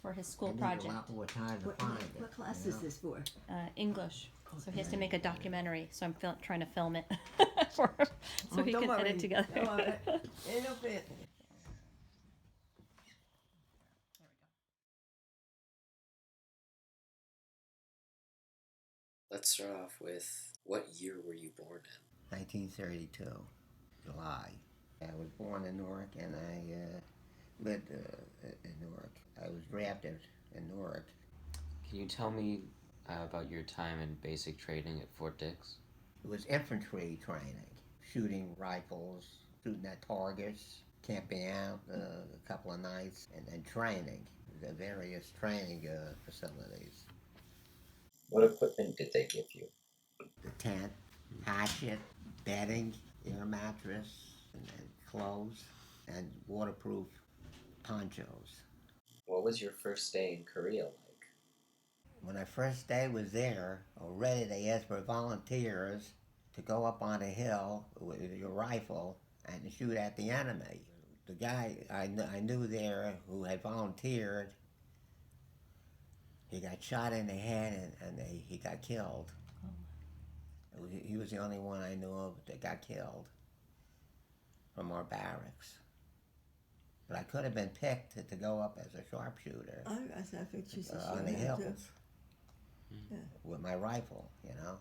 for his school I need project. a lot more time to find it. What class you is know? this for? English. So he has to make a documentary. So I'm trying to film it for him, so he don't can worry. edit together. Don't worry. Ain't no fear. Let's start off with, what year were you born in? 1932, July. I was born in Newark, and I lived in Newark. I was drafted in Newark. Can you tell me about your time in basic training at Fort Dix? It was infantry training, shooting rifles, shooting at targets, camping out a couple of nights, and training, the various training facilities. What equipment did they give you? The tent, hatchet, bedding, air mattress, and clothes, and waterproof ponchos. What was your first day in Korea like? When I first day was there, already they asked for volunteers to go up on a hill with your rifle and shoot at the enemy. The guy I knew there who had volunteered, he got shot in the head and he got killed. He was the only one I knew of that got killed from our barracks. But I could have been picked to go up as a sharpshooter I think she's on the hills with my rifle, you know.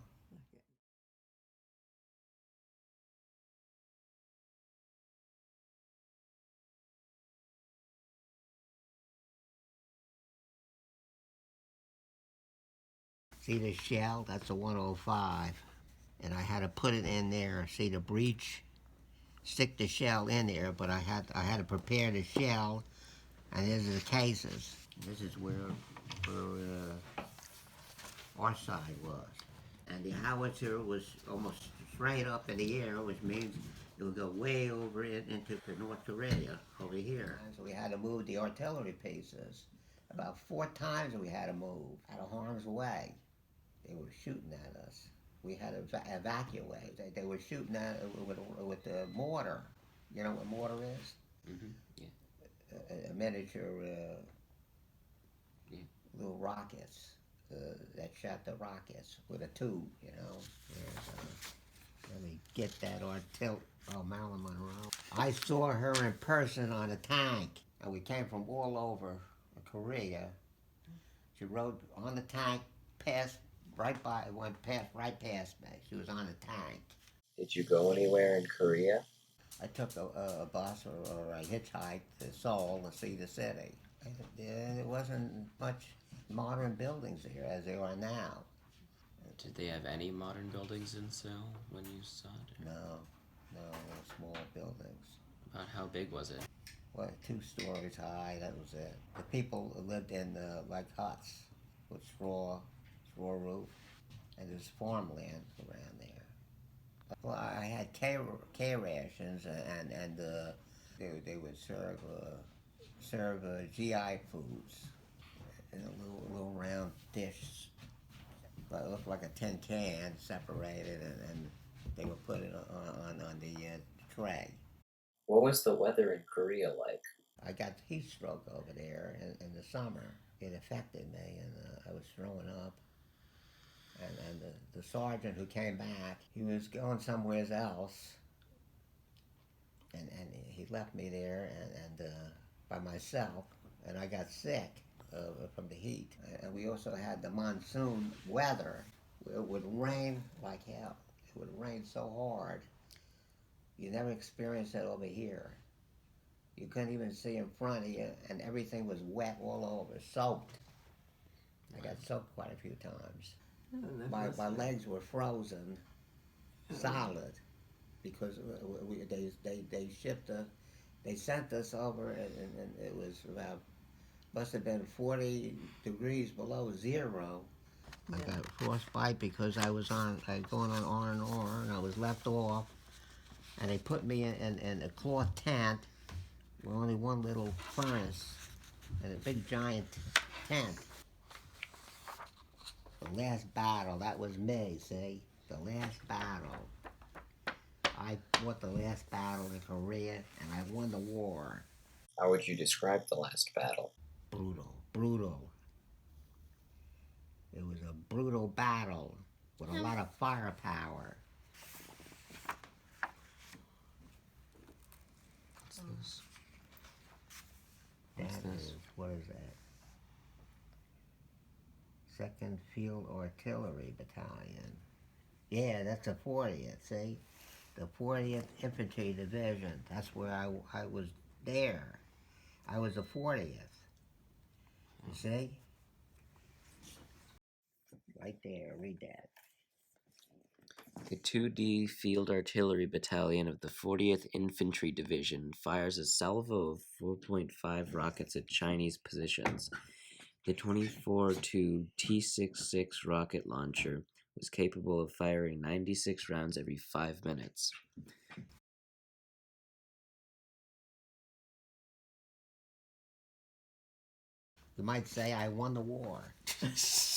See the shell? That's a 105. And I had to put it in there. See the breech? Stick the shell in there, but I had to prepare the shell, and these are the cases. This is where our side was. And the howitzer was almost straight up in the air, which means it would go way over it into North Korea over here. So we had to move the artillery pieces. About 4 times we had to move out of harm's way. They were shooting at us. We had to evacuate. They were shooting at with the mortar. You know what mortar is? Mm-hmm. Yeah. A miniature Yeah. little rockets that shot the rockets with a tube. You know. Let me get that artillery. Oh, Marilyn Monroe. I saw her in person on a tank, and we came from all over Korea. She rode on the tank, went right past me. She was on a tank. Did you go anywhere in Korea? I took a bus or I hitchhiked to Seoul to see the city. There wasn't much modern buildings there as there are now. Did they have any modern buildings in Seoul when you saw it? No, small buildings. About how big was it? Well, 2 stories high, that was it. The people lived in like huts with straw roof, and there's farmland around there. Well, I had K rations, and they would serve GI foods in a little round dish, but it looked like a tin can separated, and they would put it on the tray. What was the weather in Korea like? I got heat stroke over there in the summer. It affected me, and I was throwing up. And the sergeant who came back, he was going somewhere else, and he left me there and by myself, and I got sick from the heat. And we also had the monsoon weather. It would rain like hell. It would rain so hard. You never experienced that over here. You couldn't even see in front of you, and everything was wet all over, soaked. I got soaked quite a few times. My legs were frozen, solid, because they sent us over, and it was must have been 40 degrees below zero. I got frostbite because I was going on R&R, and I was left off, and they put me in a cloth tent with only one little furnace and a big giant tent. The last battle, that was me, see? The last battle. I fought the last battle in Korea, and I won the war. How would you describe the last battle? Brutal. brutal. It was a brutal battle with a lot of firepower. What's this? That What's this? is, what is that? 2nd Field Artillery Battalion. Yeah, that's the 40th, see? The 40th Infantry Division. That's where I was there. I was the 40th. You see? Right there, read that. The 2D Field Artillery Battalion of the 40th Infantry Division fires a salvo of 4.5 rockets at Chinese positions. The 24-2 T-66 rocket launcher was capable of firing 96 rounds every 5 minutes. You might say I won the war.